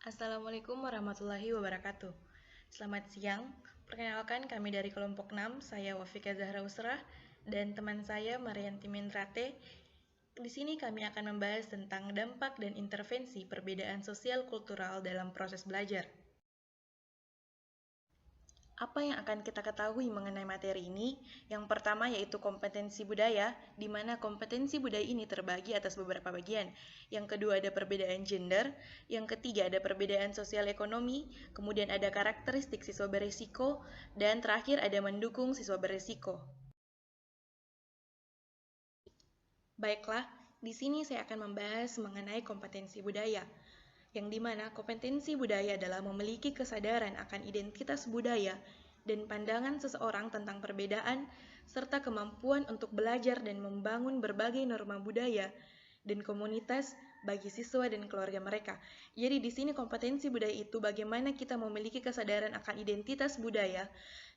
Assalamualaikum warahmatullahi wabarakatuh. Selamat siang. Perkenalkan kami dari kelompok 6, saya Wafika Zahra Usrah dan teman saya Marianti Mendrate. Di sini kami akan membahas tentang dampak dan intervensi perbedaan sosial kultural dalam proses belajar. Apa yang akan kita ketahui mengenai materi ini? Yang pertama yaitu kompetensi budaya, di mana kompetensi budaya ini terbagi atas beberapa bagian. Yang kedua ada perbedaan gender, yang ketiga ada perbedaan sosial ekonomi, kemudian ada karakteristik siswa beresiko, dan terakhir ada mendukung siswa beresiko. Baiklah, di sini saya akan membahas mengenai kompetensi budaya, yang dimana kompetensi budaya adalah memiliki kesadaran akan identitas budaya dan pandangan seseorang tentang perbedaan, serta kemampuan untuk belajar dan membangun berbagai norma budaya dan komunitas bagi siswa dan keluarga mereka. Jadi di sini kompetensi budaya itu bagaimana kita memiliki kesadaran akan identitas budaya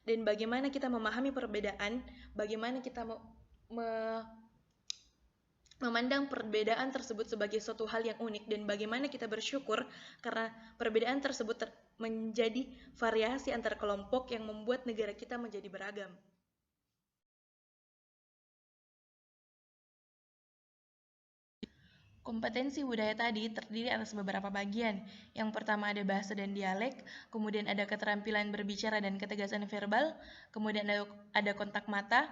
dan bagaimana kita memahami perbedaan, bagaimana kita memandang perbedaan tersebut sebagai suatu hal yang unik dan bagaimana kita bersyukur karena perbedaan tersebut menjadi variasi antar kelompok yang membuat negara kita menjadi beragam. Kompetensi budaya tadi terdiri atas beberapa bagian. Yang pertama ada bahasa dan dialek, kemudian ada keterampilan berbicara dan ketegasan verbal, kemudian ada kontak mata,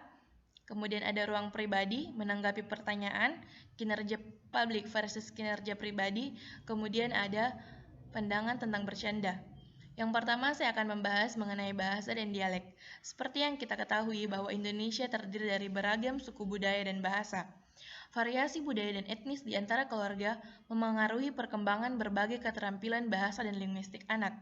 kemudian ada ruang pribadi, menanggapi pertanyaan, kinerja publik versus kinerja pribadi, kemudian ada pandangan tentang bercanda. Yang pertama saya akan membahas mengenai bahasa dan dialek. Seperti yang kita ketahui bahwa Indonesia terdiri dari beragam suku budaya dan bahasa. Variasi budaya dan etnis di antara keluarga memengaruhi perkembangan berbagai keterampilan bahasa dan linguistik anak.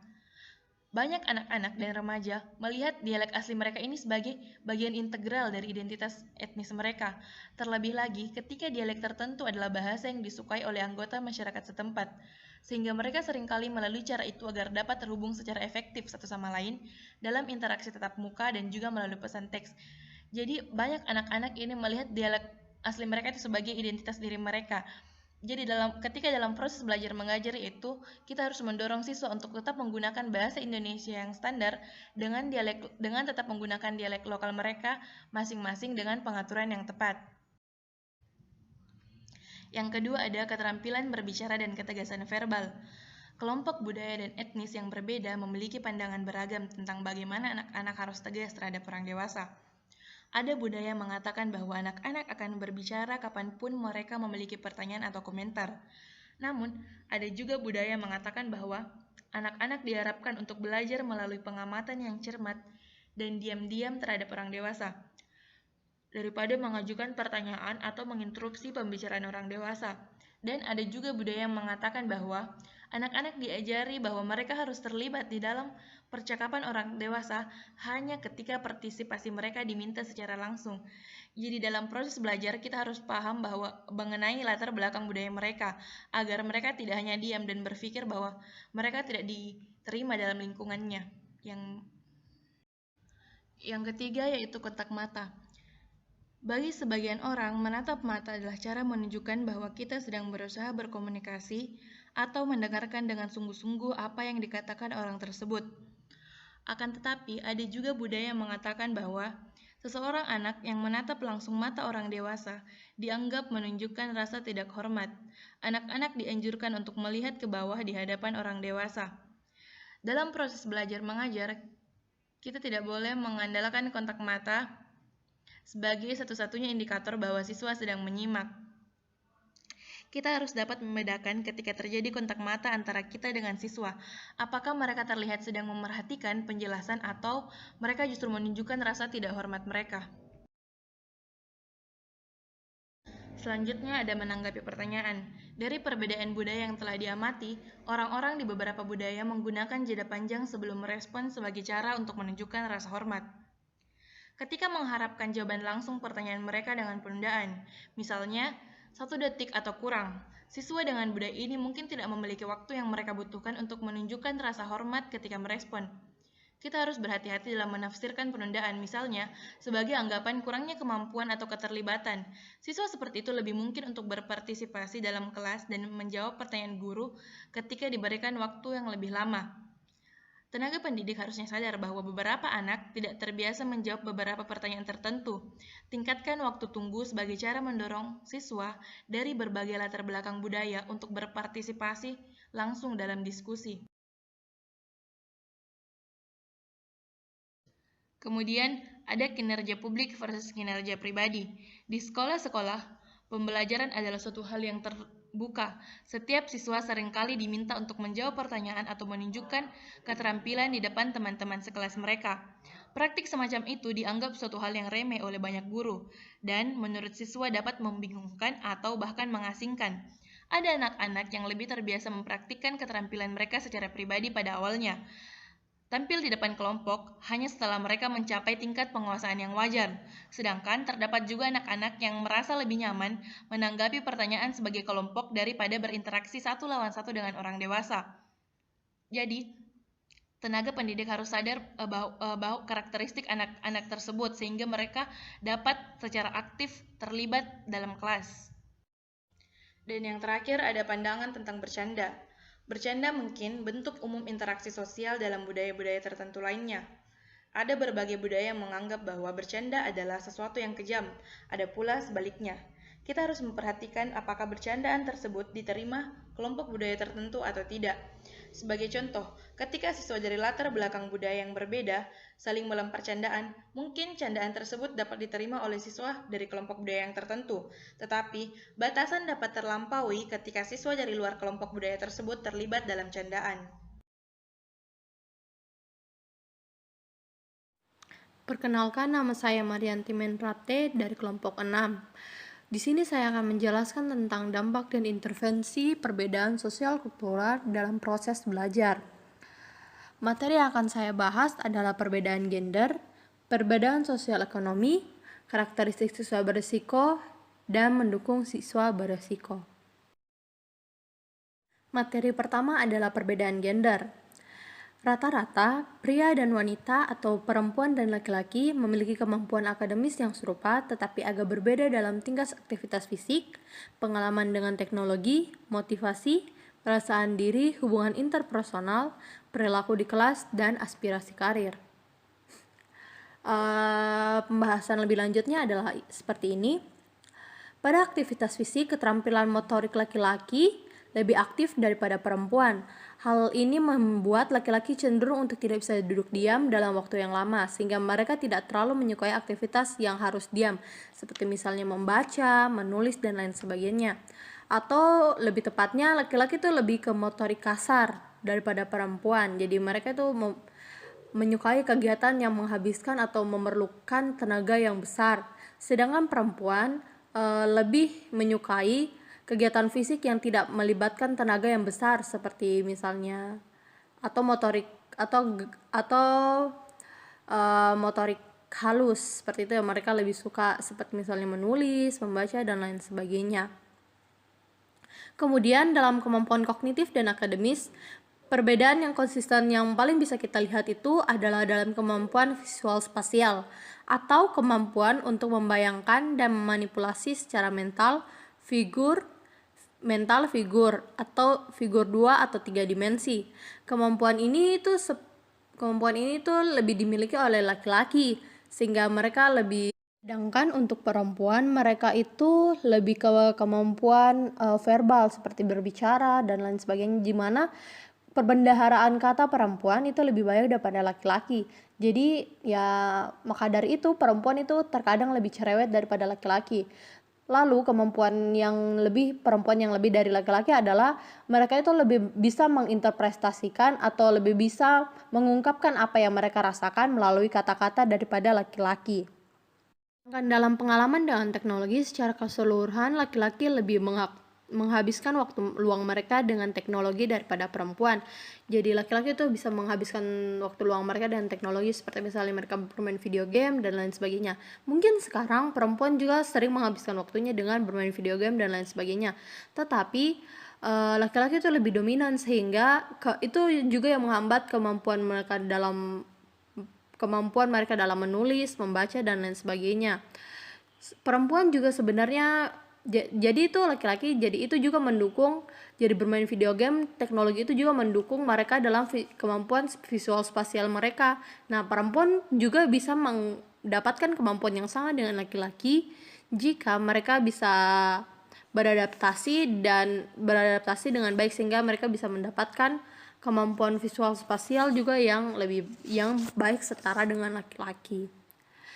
Banyak anak-anak dan remaja melihat dialek asli mereka ini sebagai bagian integral dari identitas etnis mereka. Terlebih lagi ketika dialek tertentu adalah bahasa yang disukai oleh anggota masyarakat setempat, sehingga mereka seringkali melalui cara itu agar dapat terhubung secara efektif satu sama lain dalam interaksi tatap muka dan juga melalui pesan teks. Jadi banyak anak-anak ini melihat dialek asli mereka itu sebagai identitas diri mereka. Jadi ketika dalam proses belajar mengajar itu, kita harus mendorong siswa untuk tetap menggunakan bahasa Indonesia yang standar dengan tetap menggunakan dialek lokal mereka masing-masing dengan pengaturan yang tepat. Yang kedua ada keterampilan berbicara dan ketegasan verbal. Kelompok budaya dan etnis yang berbeda memiliki pandangan beragam tentang bagaimana anak-anak harus tegas terhadap orang dewasa. Ada budaya mengatakan bahwa anak-anak akan berbicara kapanpun mereka memiliki pertanyaan atau komentar. Namun, ada juga budaya mengatakan bahwa anak-anak diharapkan untuk belajar melalui pengamatan yang cermat dan diam-diam terhadap orang dewasa, daripada mengajukan pertanyaan atau menginterupsi pembicaraan orang dewasa. Dan ada juga budaya yang mengatakan bahwa anak-anak diajari bahwa mereka harus terlibat di dalam percakapan orang dewasa hanya ketika partisipasi mereka diminta secara langsung. Jadi dalam proses belajar kita harus paham bahwa mengenai latar belakang budaya mereka agar mereka tidak hanya diam dan berpikir bahwa mereka tidak diterima dalam lingkungannya. Yang ketiga yaitu kontak mata. Bagi sebagian orang, menatap mata adalah cara menunjukkan bahwa kita sedang berusaha berkomunikasi atau mendengarkan dengan sungguh-sungguh apa yang dikatakan orang tersebut. Akan tetapi, ada juga budaya yang mengatakan bahwa seseorang anak yang menatap langsung mata orang dewasa dianggap menunjukkan rasa tidak hormat. Anak-anak dianjurkan untuk melihat ke bawah di hadapan orang dewasa. Dalam proses belajar mengajar, kita tidak boleh mengandalkan kontak mata sebagai satu-satunya indikator bahwa siswa sedang menyimak. Kita harus dapat membedakan ketika terjadi kontak mata antara kita dengan siswa. Apakah mereka terlihat sedang memerhatikan penjelasan atau mereka justru menunjukkan rasa tidak hormat mereka. Selanjutnya ada menanggapi pertanyaan. Dari perbedaan budaya yang telah diamati, orang-orang di beberapa budaya menggunakan jeda panjang sebelum merespon sebagai cara untuk menunjukkan rasa hormat. Ketika mengharapkan jawaban langsung pertanyaan mereka dengan penundaan, misalnya 1 detik atau kurang, siswa dengan budaya ini mungkin tidak memiliki waktu yang mereka butuhkan untuk menunjukkan rasa hormat ketika merespon. Kita harus berhati-hati dalam menafsirkan penundaan, misalnya sebagai anggapan kurangnya kemampuan atau keterlibatan. Siswa seperti itu lebih mungkin untuk berpartisipasi dalam kelas dan menjawab pertanyaan guru ketika diberikan waktu yang lebih lama. Tenaga pendidik harusnya sadar bahwa beberapa anak tidak terbiasa menjawab beberapa pertanyaan tertentu. Tingkatkan waktu tunggu sebagai cara mendorong siswa dari berbagai latar belakang budaya untuk berpartisipasi langsung dalam diskusi. Kemudian, ada kinerja publik versus kinerja pribadi. Di sekolah-sekolah, pembelajaran adalah suatu hal yang terbuka. Setiap siswa seringkali diminta untuk menjawab pertanyaan atau menunjukkan keterampilan di depan teman-teman sekelas mereka. Praktik semacam itu dianggap suatu hal yang remeh oleh banyak guru, dan menurut siswa dapat membingungkan atau bahkan mengasingkan. Ada anak-anak yang lebih terbiasa mempraktikkan keterampilan mereka secara pribadi pada awalnya, tampil di depan kelompok hanya setelah mereka mencapai tingkat penguasaan yang wajar. Sedangkan terdapat juga anak-anak yang merasa lebih nyaman menanggapi pertanyaan sebagai kelompok daripada berinteraksi satu lawan satu dengan orang dewasa. Jadi, tenaga pendidik harus sadar bahwa karakteristik anak-anak tersebut sehingga mereka dapat secara aktif terlibat dalam kelas. Dan yang terakhir ada pandangan tentang bercanda. Bercanda mungkin bentuk umum interaksi sosial dalam budaya-budaya tertentu lainnya. Ada berbagai budaya yang menganggap bahwa bercanda adalah sesuatu yang kejam, ada pula sebaliknya. Kita harus memperhatikan apakah bercandaan tersebut diterima kelompok budaya tertentu atau tidak. Sebagai contoh, ketika siswa dari latar belakang budaya yang berbeda saling melempar candaan, mungkin candaan tersebut dapat diterima oleh siswa dari kelompok budaya yang tertentu. Tetapi, batasan dapat terlampaui ketika siswa dari luar kelompok budaya tersebut terlibat dalam candaan. Perkenalkan, nama saya Marianti Menrate dari kelompok 6. Di sini saya akan menjelaskan tentang dampak dan intervensi perbedaan sosial kultural dalam proses belajar. Materi yang akan saya bahas adalah perbedaan gender, perbedaan sosial ekonomi, karakteristik siswa berisiko, dan mendukung siswa berisiko. Materi pertama adalah perbedaan gender. Rata-rata, pria dan wanita atau perempuan dan laki-laki memiliki kemampuan akademis yang serupa tetapi agak berbeda dalam tingkat aktivitas fisik, pengalaman dengan teknologi, motivasi, perasaan diri, hubungan interpersonal, perilaku di kelas, dan aspirasi karir. Pembahasan lebih lanjutnya adalah seperti ini. Pada aktivitas fisik, keterampilan motorik laki-laki lebih aktif daripada perempuan. Hal ini membuat laki-laki cenderung untuk tidak bisa duduk diam dalam waktu yang lama, sehingga mereka tidak terlalu menyukai aktivitas yang harus diam, seperti misalnya membaca, menulis, dan lain sebagainya. Atau lebih tepatnya, laki-laki itu lebih ke motorik kasar daripada perempuan. Jadi mereka itu menyukai kegiatan yang menghabiskan atau memerlukan tenaga yang besar. Sedangkan perempuan lebih menyukai kegiatan fisik yang tidak melibatkan tenaga yang besar seperti misalnya atau motorik motorik halus seperti itu ya, mereka lebih suka seperti misalnya menulis, membaca, dan lain sebagainya. Kemudian dalam kemampuan kognitif dan akademis, perbedaan yang konsisten yang paling bisa kita lihat itu adalah dalam kemampuan visual spasial atau kemampuan untuk membayangkan dan memanipulasi secara mental figur atau figur 2 atau 3 dimensi. Kemampuan ini tuh lebih dimiliki oleh laki-laki sehingga mereka lebih. Sedangkan untuk perempuan mereka itu lebih ke kemampuan verbal seperti berbicara dan lain sebagainya, di mana perbendaharaan kata perempuan itu lebih banyak daripada laki-laki. Jadi ya maka dari itu perempuan itu terkadang lebih cerewet daripada laki-laki. Lalu perempuan yang lebih dari laki-laki adalah mereka itu lebih bisa menginterpretasikan atau lebih bisa mengungkapkan apa yang mereka rasakan melalui kata-kata daripada laki-laki. Dalam pengalaman dengan teknologi secara keseluruhan, laki-laki lebih menghabiskan waktu luang mereka dengan teknologi daripada perempuan. Jadi laki-laki itu bisa menghabiskan waktu luang mereka dengan teknologi seperti misalnya mereka bermain video game dan lain sebagainya. Mungkin sekarang perempuan juga sering menghabiskan waktunya dengan bermain video game dan lain sebagainya. Tetapi laki-laki itu lebih dominan sehingga itu juga yang menghambat kemampuan mereka dalam kemampuan mereka dalam menulis, membaca, dan lain sebagainya. Perempuan juga sebenarnya jadi itu laki-laki, jadi itu juga mendukung, jadi bermain video game, teknologi itu juga mendukung mereka dalam kemampuan visual spasial mereka. Nah, perempuan juga bisa mendapatkan kemampuan yang sama dengan laki-laki jika mereka bisa beradaptasi dengan baik, sehingga mereka bisa mendapatkan kemampuan visual spasial juga yang baik setara dengan laki-laki.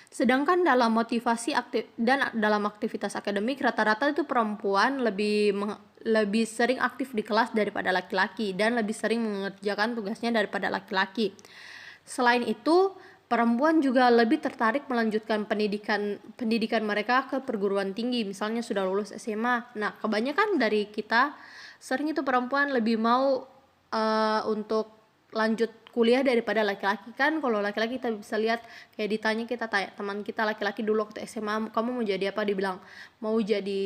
Sedangkan dalam motivasi dan dalam aktivitas akademik, rata-rata itu perempuan lebih sering aktif di kelas daripada laki-laki dan lebih sering mengerjakan tugasnya daripada laki-laki. Selain itu, perempuan juga lebih tertarik melanjutkan pendidikan mereka ke perguruan tinggi, misalnya sudah lulus SMA. Nah, kebanyakan dari kita sering itu perempuan lebih mau untuk lanjut kuliah daripada laki-laki. Kan kalau laki-laki kita bisa lihat, kayak ditanya, kita tanya teman kita laki-laki dulu waktu SMA, kamu mau jadi apa? Dibilang mau jadi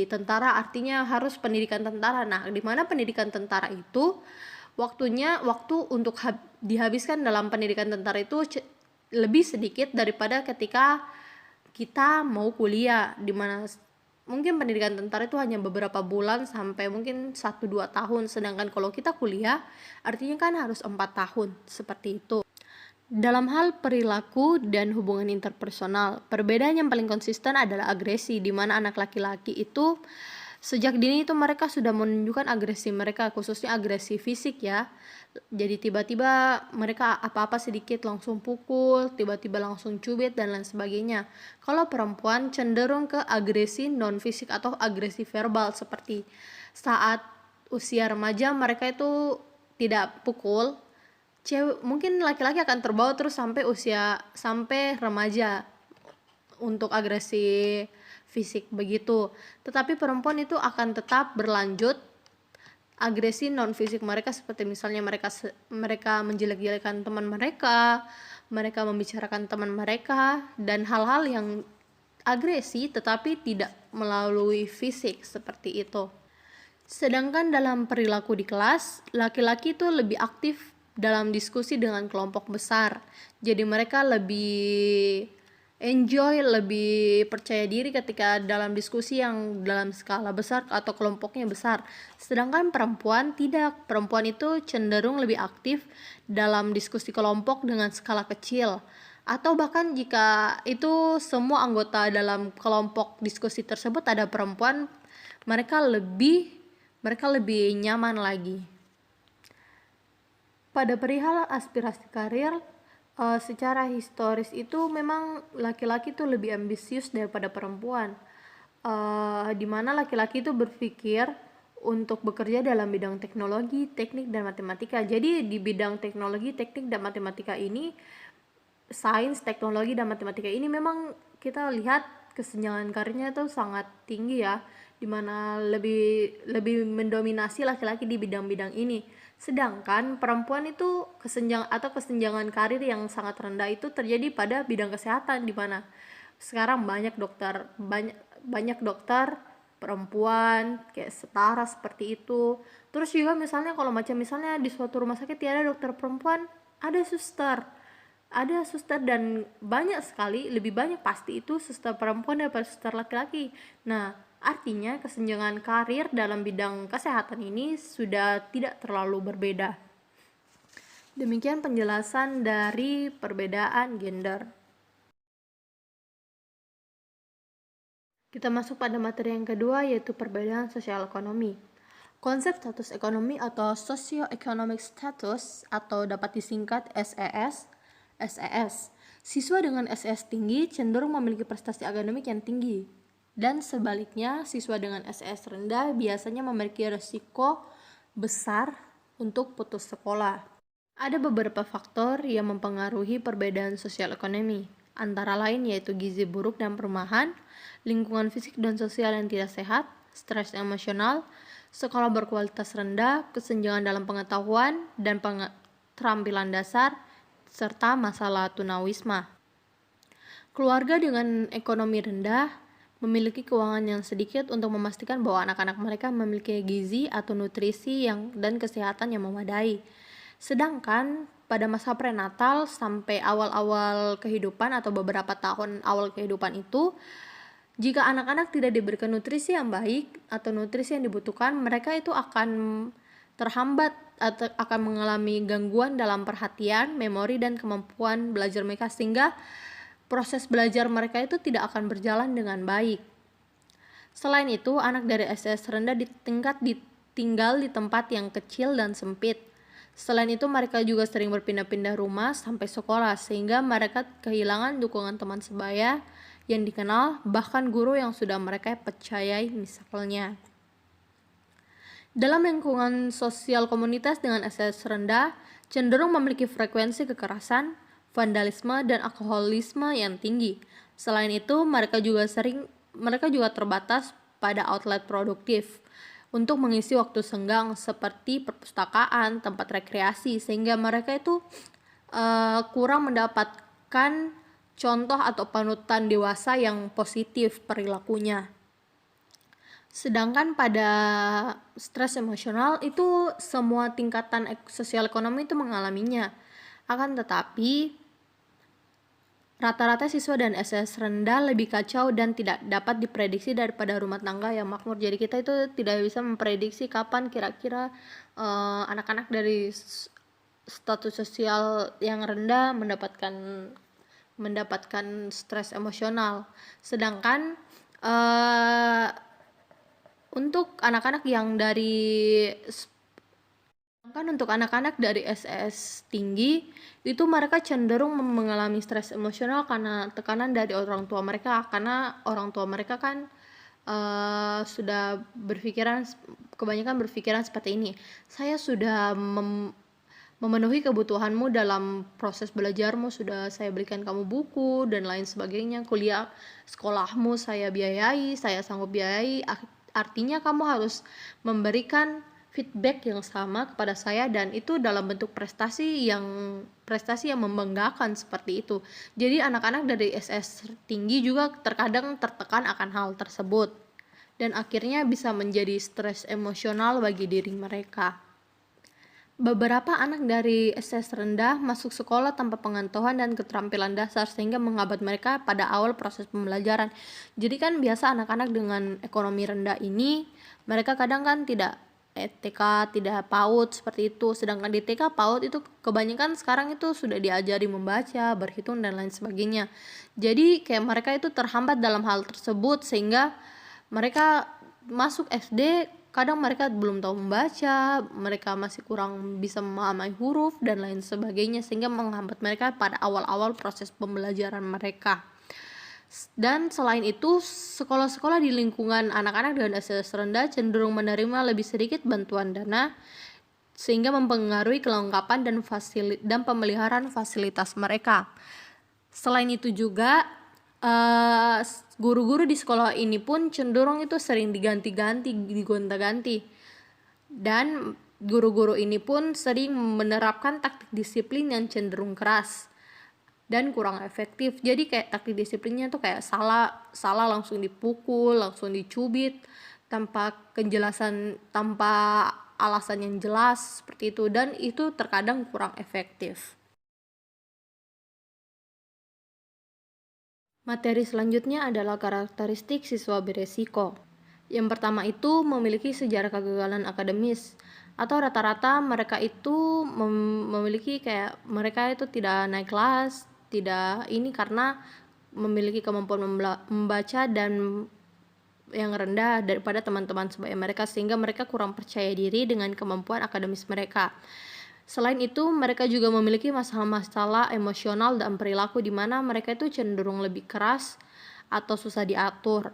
tentara, artinya harus pendidikan tentara. Nah, di mana pendidikan tentara itu waktu untuk dihabiskan dalam pendidikan tentara itu lebih sedikit daripada ketika kita mau kuliah, di mana mungkin pendidikan tentara itu hanya beberapa bulan sampai mungkin 1-2 tahun, sedangkan kalau kita kuliah artinya kan harus 4 tahun, seperti itu. Dalam hal perilaku dan hubungan interpersonal, perbedaan yang paling konsisten adalah agresi, di mana anak laki-laki itu sejak dini itu mereka sudah menunjukkan agresi mereka, khususnya agresi fisik ya. Jadi tiba-tiba mereka apa-apa sedikit langsung pukul, tiba-tiba langsung cubit dan lain sebagainya. Kalau perempuan cenderung ke agresi non fisik atau agresi verbal, seperti saat usia remaja mereka itu tidak pukul. Mungkin laki-laki akan terbawa terus sampai remaja untuk agresi fisik begitu. Tetapi perempuan itu akan tetap berlanjut agresi non fisik mereka, seperti misalnya mereka menjelek-jelekan teman mereka membicarakan teman mereka, dan hal-hal yang agresi tetapi tidak melalui fisik, seperti itu. Sedangkan dalam perilaku di kelas, laki-laki itu lebih aktif dalam diskusi dengan kelompok besar. Jadi mereka lebih enjoy, lebih percaya diri ketika dalam diskusi yang dalam skala besar atau kelompoknya besar. Sedangkan perempuan tidak. Perempuan itu cenderung lebih aktif dalam diskusi kelompok dengan skala kecil. Atau bahkan jika itu semua anggota dalam kelompok diskusi tersebut ada perempuan, mereka lebih nyaman lagi. Pada perihal aspirasi karir, secara historis itu memang laki-laki itu lebih ambisius daripada perempuan, di mana laki-laki itu berpikir untuk bekerja dalam bidang teknologi, teknik, dan matematika. Jadi di bidang teknologi, teknik, dan matematika ini, sains, teknologi, dan matematika ini memang kita lihat kesenjangan karirnya itu sangat tinggi ya, dimana lebih mendominasi laki-laki di bidang-bidang ini. Sedangkan perempuan itu kesenjangan karir yang sangat rendah itu terjadi pada bidang kesehatan, di mana sekarang banyak dokter perempuan kayak setara seperti itu. Terus juga misalnya misalnya di suatu rumah sakit tiada dokter perempuan, ada suster dan banyak sekali, lebih banyak pasti itu suster perempuan daripada suster laki-laki. Nah, artinya kesenjangan karir dalam bidang kesehatan ini sudah tidak terlalu berbeda. Demikian penjelasan dari perbedaan gender. Kita masuk pada materi yang kedua, yaitu perbedaan sosial ekonomi. Konsep status ekonomi atau socio-economic status, atau dapat disingkat SES. Siswa dengan SES tinggi cenderung memiliki prestasi akademik yang tinggi, dan sebaliknya siswa dengan SES rendah biasanya memiliki risiko besar untuk putus sekolah. Ada beberapa faktor yang mempengaruhi perbedaan sosial ekonomi, antara lain yaitu gizi buruk dan perumahan, lingkungan fisik dan sosial yang tidak sehat, stres emosional, sekolah berkualitas rendah, kesenjangan dalam pengetahuan dan keterampilan dasar, serta masalah tunawisma. Keluarga dengan ekonomi rendah memiliki keuangan yang sedikit untuk memastikan bahwa anak-anak mereka memiliki gizi atau nutrisi dan kesehatan yang memadai. Sedangkan pada masa prenatal sampai awal-awal kehidupan atau beberapa tahun awal kehidupan itu, jika anak-anak tidak diberikan nutrisi yang baik atau nutrisi yang dibutuhkan, mereka itu akan terhambat atau akan mengalami gangguan dalam perhatian, memori, dan kemampuan belajar mereka, sehingga proses belajar mereka itu tidak akan berjalan dengan baik. Selain itu, anak dari SES rendah tinggal di tempat yang kecil dan sempit. Selain itu, mereka juga sering berpindah-pindah rumah sampai sekolah, sehingga mereka kehilangan dukungan teman sebaya yang dikenal, bahkan guru yang sudah mereka percayai misalnya. Dalam lingkungan sosial komunitas dengan SES rendah, cenderung memiliki frekuensi kekerasan, vandalisme, dan alkoholisme yang tinggi. Selain itu, mereka juga terbatas pada outlet produktif untuk mengisi waktu senggang seperti perpustakaan, tempat rekreasi, sehingga mereka itu kurang mendapatkan contoh atau panutan dewasa yang positif perilakunya. Sedangkan pada stres emosional itu semua tingkatan sosial ekonomi itu mengalaminya. Akan tetapi rata-rata siswa dan SES rendah lebih kacau dan tidak dapat diprediksi daripada rumah tangga yang makmur. Jadi kita itu tidak bisa memprediksi kapan kira-kira anak-anak dari status sosial yang rendah mendapatkan stres emosional. Sedangkan untuk anak-anak dari SES tinggi itu mereka cenderung mengalami stres emosional karena tekanan dari orang tua mereka, karena orang tua mereka kan sudah kebanyakan berpikiran seperti ini. Saya sudah memenuhi kebutuhanmu dalam proses belajarmu, sudah saya berikan kamu buku dan lain sebagainya, kuliah sekolahmu saya biayai, saya sanggup biayai, artinya kamu harus memberikan feedback yang sama kepada saya, dan itu dalam bentuk prestasi yang membanggakan seperti itu. Jadi anak-anak dari SS tinggi juga terkadang tertekan akan hal tersebut dan akhirnya bisa menjadi stres emosional bagi diri mereka. Beberapa anak dari SS rendah masuk sekolah tanpa pengetahuan dan keterampilan dasar sehingga menghambat mereka pada awal proses pembelajaran. Jadi kan biasa anak-anak dengan ekonomi rendah ini mereka kadang kan tidak TK, tidak PAUD seperti itu. Sedangkan di TK PAUD itu kebanyakan sekarang itu sudah diajari membaca, berhitung dan lain sebagainya. Jadi kayak mereka itu terhambat dalam hal tersebut sehingga mereka masuk SD kadang mereka belum tahu membaca, mereka masih kurang bisa memahami huruf dan lain sebagainya, sehingga menghambat mereka pada awal-awal proses pembelajaran mereka. Dan selain itu, sekolah-sekolah di lingkungan anak-anak dengan SES rendah cenderung menerima lebih sedikit bantuan dana, sehingga mempengaruhi kelengkapan dan pemeliharaan fasilitas mereka. Selain itu juga, guru-guru di sekolah ini pun cenderung itu sering digonta-ganti, dan guru-guru ini pun sering menerapkan taktik disiplin yang cenderung keras dan kurang efektif. Jadi kayak taktik disiplinnya tuh kayak salah langsung dipukul, langsung dicubit tanpa alasan yang jelas seperti itu, dan itu terkadang kurang efektif. Materi selanjutnya adalah karakteristik siswa beresiko. Yang pertama itu memiliki sejarah kegagalan akademis, atau rata-rata mereka itu memiliki kayak mereka itu tidak naik kelas, tidak ini karena memiliki kemampuan membaca dan yang rendah daripada teman-teman sebaya mereka, sehingga mereka kurang percaya diri dengan kemampuan akademis mereka. Selain itu, mereka juga memiliki masalah-masalah emosional dan perilaku di mana mereka itu cenderung lebih keras atau susah diatur,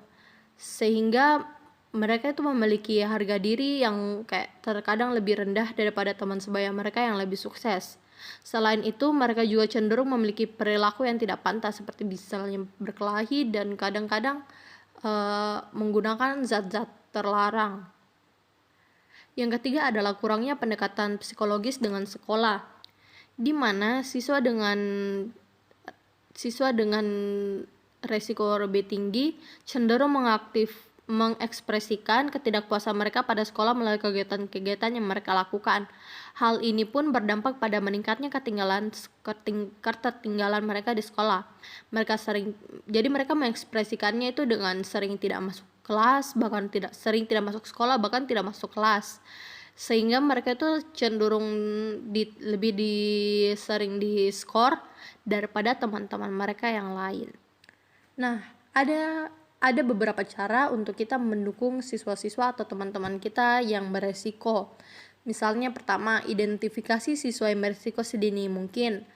sehingga mereka itu memiliki harga diri yang kayak terkadang lebih rendah daripada teman sebaya mereka yang lebih sukses. Selain itu, mereka juga cenderung memiliki perilaku yang tidak pantas seperti misalnya berkelahi dan kadang-kadang menggunakan zat-zat terlarang. Yang ketiga adalah kurangnya pendekatan psikologis dengan sekolah, di mana siswa dengan resiko lebih tinggi cenderung mengekspresikan ketidakpuasan mereka pada sekolah melalui kegiatan-kegiatan yang mereka lakukan. Hal ini pun berdampak pada meningkatnya ketertinggalan mereka di sekolah. Jadi mereka mengekspresikannya itu dengan sering tidak masuk kelas, bahkan tidak masuk sekolah, bahkan tidak masuk kelas. Sehingga mereka itu cenderung lebih sering diskor daripada teman-teman mereka yang lain. Nah, ada beberapa cara untuk kita mendukung siswa-siswa atau teman-teman kita yang beresiko. Misalnya pertama, identifikasi siswa yang beresiko sedini mungkin.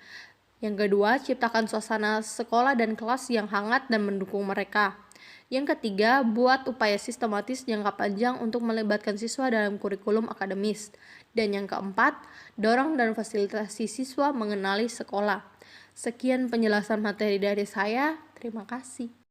Yang kedua, ciptakan suasana sekolah dan kelas yang hangat dan mendukung mereka. Yang ketiga, buat upaya sistematis jangka panjang untuk melibatkan siswa dalam kurikulum akademis. Dan yang keempat, dorong dan fasilitasi siswa mengenali sekolah. Sekian penjelasan materi dari saya. Terima kasih.